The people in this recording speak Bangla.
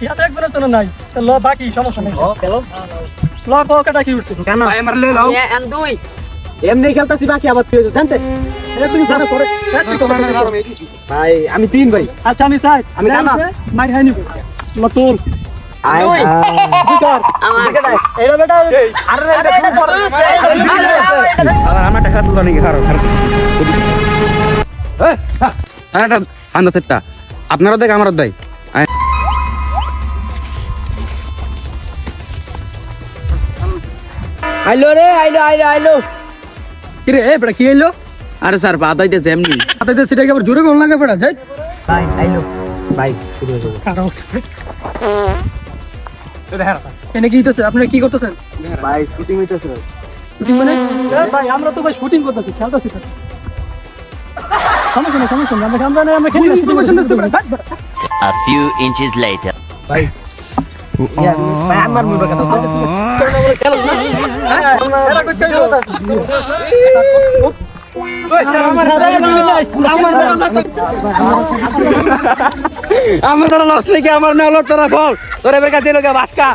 ইয়াতে একজনের তো নাই তো ল বাকি সমস্যা নেই ল কাটা কি উঠছে কেন ভাই আমার লয়ে লাও এম দুই এমনি খেলতাছি বাকি আবার তুই জানতে এ তুমি জানো করে ভাই আমি 3 ভাই আচ্ছা আমি চাই আমি কানা। মার হাই নিব ল তোর আয় দুই। বিচার আমার এইটা বেটা আরে এটা তো দুই হচ্ছে। আমার টাকা তো জানি খারাপ স্যার এই আরেটা আন্দা সেটটা আপনারা দেখ আমারও দেয় আইলো রে আইলো কি রে এ বেটা কি হইলো আরে স্যার বাদাইতেছে এমনি হাতে সেটা আবার জোরে কোন লাগে বেটা যাই ভাই আইলো ভাই শুরু হয়ে যাবে কারণ এনে কি হইতেছে আপনি কি করতেছেন ভাই শুটিং হইতেছে শুটিং মানে ভাই আমরা তো ভাই শুটিং করতেছি খেলতেছি সমস্যা নেই আমরা খেলি A few inches later. ভাই ভাই আমার মুই কথা আমার লস লেগে আমার না লড় তোরা বল তোরা বের কাছে লোকে বাসকা